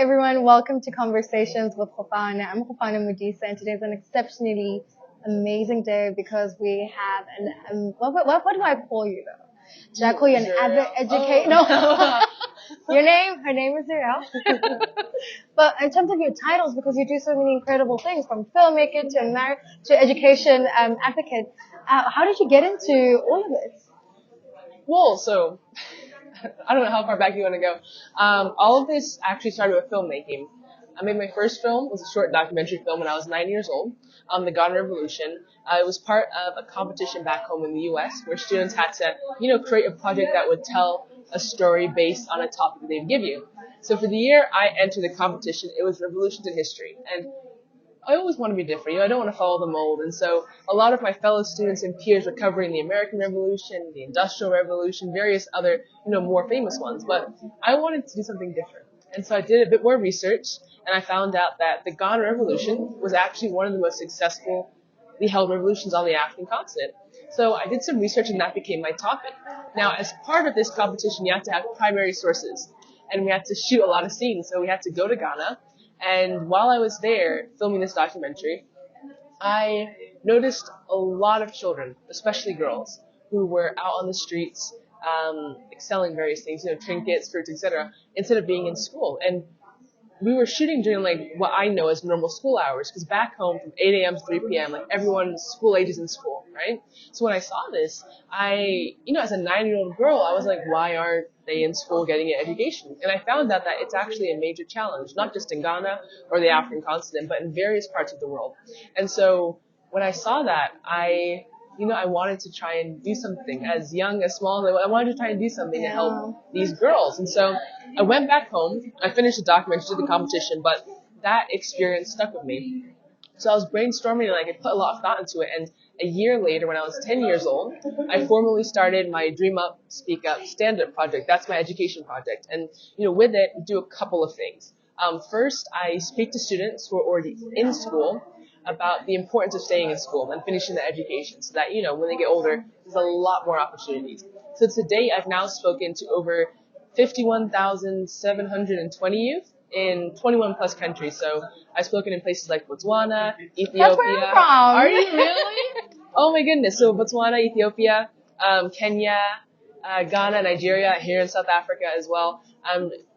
everyone. Welcome to Conversations with Khofana. I'm Khofana Mudisa, and today's an exceptionally amazing day because we have what do I call you though? Should I call you an avid educator? No. Her name is Zuriel. But in terms of your titles, because you do so many incredible things, from filmmaker to education advocate, how did you get into all of this? Well, so I don't know how far back you want to go. All of this actually started with filmmaking. I made my first film, was a short documentary film when I was 9 years old, the Ghana Revolution. It was part of a competition back home in the U.S. where students had to, create a project that would tell a story based on a topic that they'd give you. So for the year I entered the competition, it was revolutions in history. And I always want to be different. I don't want to follow the mold. And so a lot of my fellow students and peers were covering the American Revolution, the Industrial Revolution, various other, more famous ones. But I wanted to do something different. And so I did a bit more research, and I found out that the Ghana Revolution was actually one of the most successfully held revolutions on the African continent. So I did some research, and that became my topic. Now, as part of this competition, you have to have primary sources, and we had to shoot a lot of scenes. So we had to go to Ghana. And while I was there filming this documentary, I noticed a lot of children, especially girls, who were out on the streets selling various things, trinkets, fruits, etc., instead of being in school. And we were shooting during what I know as normal school hours, because back home from 8 a.m. to 3 p.m., everyone's school age is in school, right? So when I saw this, as a 9-year-old girl, I was like, why aren't they in school getting an education? And I found out that it's actually a major challenge, not just in Ghana or the African continent, but in various parts of the world. And so when I saw that, I wanted to try and do something as young, as small. I wanted to try and do something to help these girls. And so I went back home. I finished the documentary, did the competition, but that experience stuck with me. So I was brainstorming, and I put a lot of thought into it. And a year later, when I was 10 years old, I formally started my Dream Up, Speak Up, Stand Up project. That's my education project. And, with it, do a couple of things. First, I speak to students who are already in school about the importance of staying in school and finishing the education so that, when they get older, there's a lot more opportunities. So to date, I've now spoken to over 51,720 youth in 21 plus countries. So I've spoken in places like Botswana, Ethiopia. That's where I'm from. Are you really? Oh my goodness. So Botswana, Ethiopia, Kenya, Ghana, Nigeria, here in South Africa as well.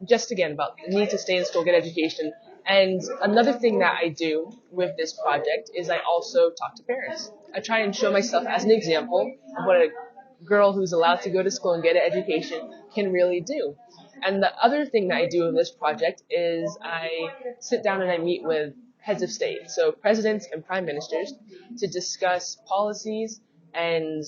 Just again about the need to stay in school, get education. And another thing that I do with this project is I also talk to parents. I try and show myself as an example of what a girl who's allowed to go to school and get an education can really do. And the other thing that I do with this project is I sit down and I meet with heads of state, so presidents and prime ministers, to discuss policies and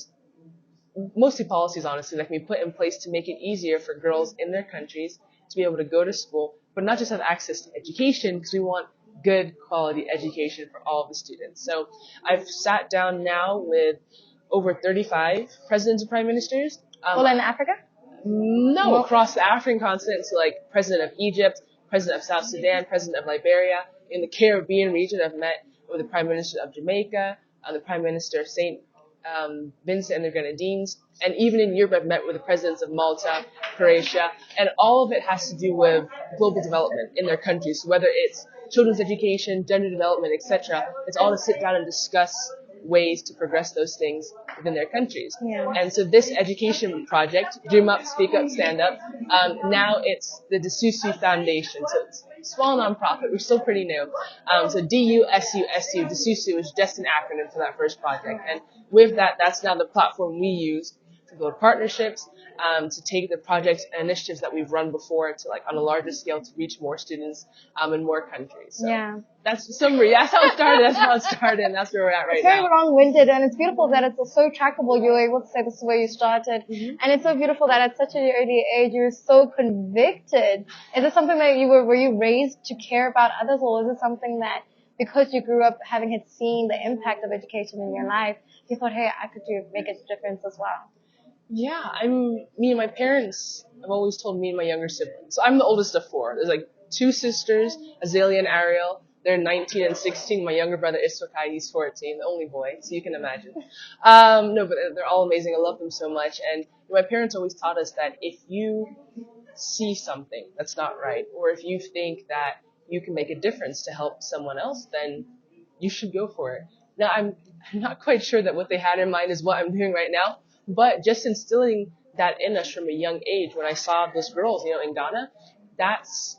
mostly policies, honestly, that can be put in place to make it easier for girls in their countries to be able to go to school, but not just have access to education, because we want good quality education for all of the students. So I've sat down now with over 35 presidents and prime ministers. All in Africa? No, across the African continent, so president of Egypt, president of South Sudan, president of Liberia. In the Caribbean region, I've met with the prime minister of Jamaica, the prime minister of St. Vincent and the Grenadines, and even in Europe, I've met with the presidents of Malta, Croatia, and all of it has to do with global development in their countries. So whether it's children's education, gender development, etc., it's all to sit down and discuss ways to progress those things within their countries. Yeah. And so this education project, Dream Up, Speak Up, Stand Up, now it's the Dasusu Foundation. So it's a small nonprofit. We're still pretty new. So D-U-S-U-S-U, Dasusu is just an acronym for that first project. And with that, that's now the platform we use to build partnerships, to take the projects and initiatives that we've run before to on a larger scale to reach more students in more countries. So that's the summary. That's how it started. That's how it started. And that's where we're at right now. It's very long-winded, and it's beautiful that it's so trackable. You were able to say this is where you started. Mm-hmm. And it's so beautiful that at such an early age you're so convicted. Is it something that were you raised to care about others, or is it something that because you grew up having seen the impact of education in your life, you thought, hey, I could make a difference as well? Yeah, me and my parents have always told me and my younger siblings. So I'm the oldest of four. There's 2 sisters, Azalea and Ariel. They're 19 and 16. My younger brother Isokai, he's 14, the only boy, so you can imagine. No, but they're all amazing. I love them so much. And my parents always taught us that if you see something that's not right, or if you think that you can make a difference to help someone else, then you should go for it. Now, I'm not quite sure that what they had in mind is what I'm doing right now, but just instilling that in us from a young age, when I saw those girls, in Ghana, that's,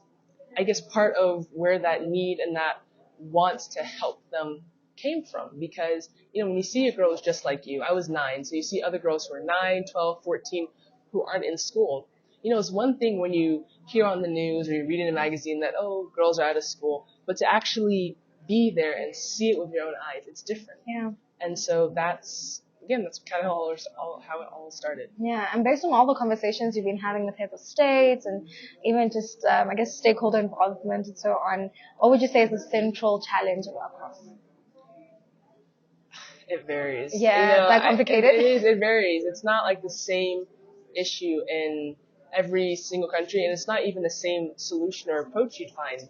I guess, part of where that need and that want to help them came from. Because, when you see a girl who's just like you, I was 9, so you see other girls who are 9, 12, 14 who aren't in school. It's one thing when you hear on the news or you read in a magazine that, oh, girls are out of school, but to actually be there and see it with your own eyes, it's different. Yeah. And so that's kind of how it all started. Yeah, and based on all the conversations you've been having with heads of states and even just, I guess, stakeholder involvement and so on, what would you say is the central challenge of our cause? It varies. Yeah, that complicated? It varies. It's not like the same issue in every single country, and it's not even the same solution or approach you'd find.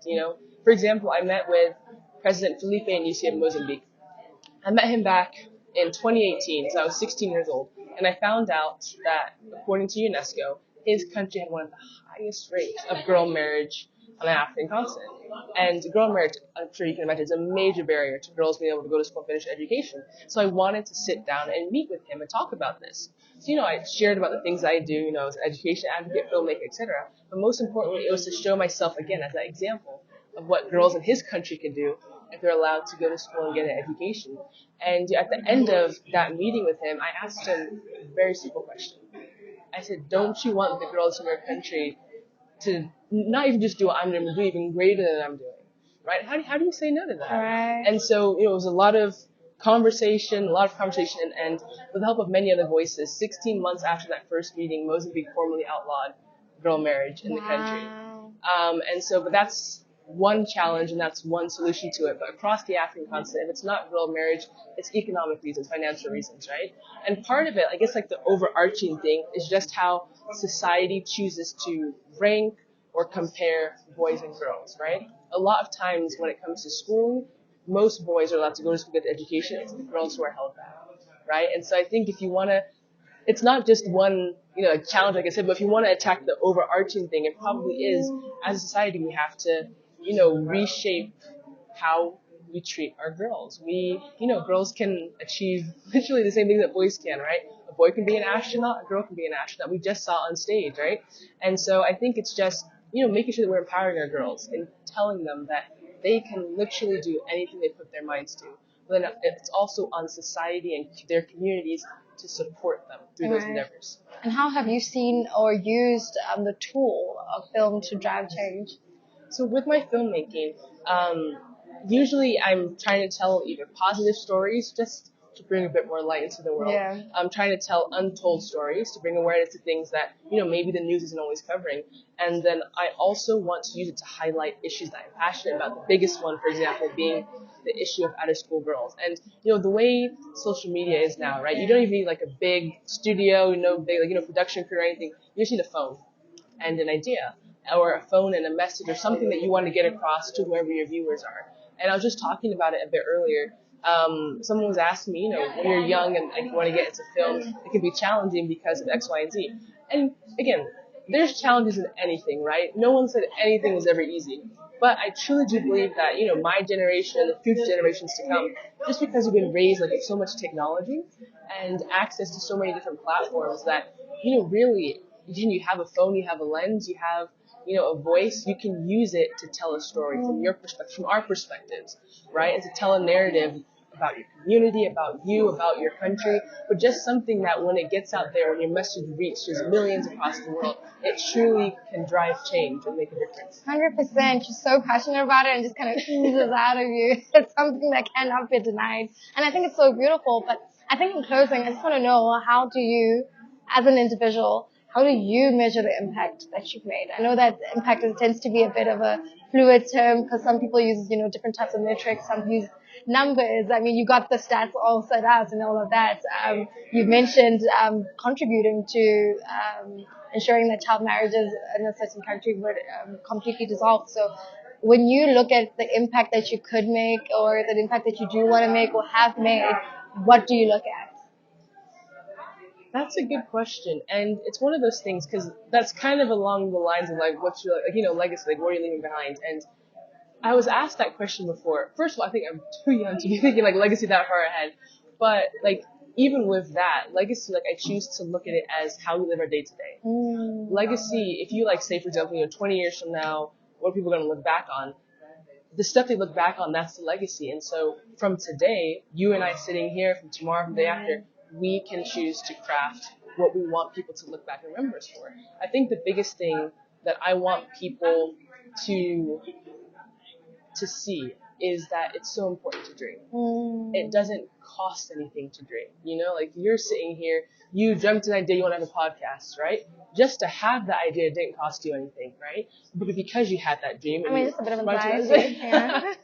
For example, I met with President Felipe Nyusi of Mozambique. I met him back in 2018, so I was 16 years old, and I found out that, according to UNESCO, his country had one of the highest rates of girl marriage on the African continent. And girl marriage, I'm sure you can imagine, is a major barrier to girls being able to go to school and finish education. So I wanted to sit down and meet with him and talk about this. So, I shared about the things I do, as an education advocate, filmmaker, etc. But most importantly, it was to show myself, again, as that example of what girls in his country can do if they're allowed to go to school and get an education. And at the end of that meeting with him, I asked him a very simple question. I said, don't you want the girls in your country to not even just do what I'm doing, but do even greater than I'm doing? Right? How do you say no to that? Right. And so, it was a lot of conversation, and with the help of many other voices, 16 months after that first meeting, Mozambique formally outlawed girl marriage in the country. But that's one challenge and that's one solution to it. But across the African continent, if it's not girl marriage, it's economic reasons, financial reasons, right? And part of it, I guess, like the overarching thing is just how society chooses to rank or compare boys and girls, right? A lot of times when it comes to schooling, most boys are allowed to go to school, get education. It's the girls who are held back, right? And so I think if you want to, it's not just one, challenge, like I said, but if you want to attack the overarching thing, it probably is, as a society, we have to, reshape how we treat our girls. Girls can achieve literally the same thing that boys can, right? A boy can be an astronaut, a girl can be an astronaut. We just saw on stage, right? And so I think it's just, making sure that we're empowering our girls and telling them that they can literally do anything they put their minds to. But then it's also on society and their communities to support them through those endeavors. And how have you seen or used the tool of film to drive change? So with my filmmaking, usually I'm trying to tell either positive stories, just to bring a bit more light into the world. Yeah. I'm trying to tell untold stories to bring awareness to things that, maybe the news isn't always covering. And then I also want to use it to highlight issues that I'm passionate about. The biggest one, for example, being the issue of out-of-school girls. And, the way social media is now, right? You don't even need like a big studio, big, production crew or anything. You just need a phone and an idea, or a phone and a message, or something that you want to get across to whoever your viewers are. And I was just talking about it a bit earlier. Someone was asking me, when you're young and you want to get into film, it can be challenging because of X, Y, and Z. And again, there's challenges in anything, right? No one said anything was ever easy. But I truly do believe that, my generation and the future generations to come, just because we've been raised with so much technology and access to so many different platforms that, really, you have a phone, you have a lens, you have, a voice, you can use it to tell a story from your perspective, from our perspectives, right? And to tell a narrative about your community, about you, about your country, but just something that when it gets out there, when your message reaches millions across the world, it truly can drive change and make a difference. 100%. You're so passionate about it and just kind of oozes out of you. It's something that cannot be denied. And I think it's so beautiful. But I think in closing, I just want to know, how do you, as an individual, how do you measure the impact that you've made? I know that impact tends to be a bit of a fluid term because some people use, different types of metrics. Some use numbers. I mean, you got the stats all set out and all of that. You've mentioned contributing to ensuring that child marriages in a certain country would completely dissolve. So when you look at the impact that you could make or the impact that you do want to make or have made, what do you look at? That's a good question, and it's one of those things because that's kind of along the lines of like what's your like, legacy, like what are you leaving behind? And I was asked that question before. First of all, I think I'm too young to be thinking like legacy that far ahead, but like even with that legacy, like I choose to look at it as how we live our day to day. Legacy, if you like say for example, 20 years from now, what are people going to look back on? The stuff they look back on, that's the legacy. And so from today, you and I sitting here, from tomorrow, from the day after, we can choose to craft what we want people to look back and remember us for. I think the biggest thing that I want people to see is that it's so important to dream. It doesn't cost anything to dream. Like you're sitting here, you dreamt an idea you want to have a podcast, right? Just to have that idea didn't cost you anything, right? But because you had that dream, I mean, just a bit of anxiety. Yeah.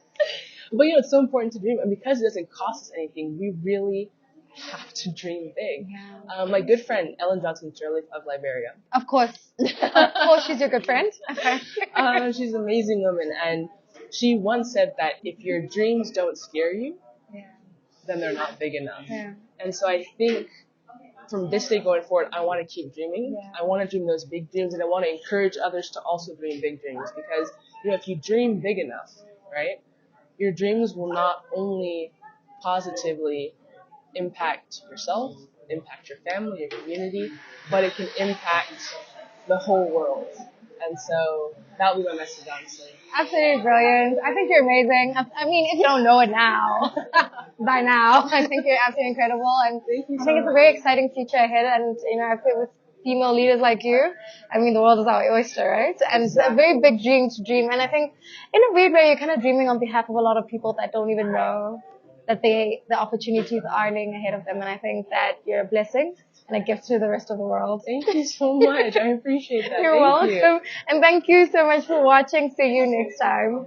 But it's so important to dream, and because it doesn't cost us anything, we really have to dream big. Yeah. My good friend Ellen Johnson Shirley of Liberia. Of course. Of course, she's your good friend. Okay. She's an amazing woman, and she once said that if your dreams don't scare you, then they're not big enough. Yeah. And so I think from this day going forward, I want to keep dreaming. Yeah. I want to dream those big dreams, and I want to encourage others to also dream big dreams because if you dream big enough, right, your dreams will not only positively impact yourself, impact your family, your community, but it can impact the whole world. And so that would be my message, honestly. Absolutely brilliant. I think you're amazing. I mean, if you don't know it now, by now, I think you're absolutely incredible. And I think it's a very exciting future ahead. And, I feel with female leaders like you, I mean, the world is our oyster, right? And it's a very big dream to dream. And I think in a weird way, you're kind of dreaming on behalf of a lot of people that don't even know that the opportunities are laying ahead of them. And I think that you're a blessing and a gift to the rest of the world. Thank you so much. I appreciate that. You're welcome. And thank you so much for watching. See you next time.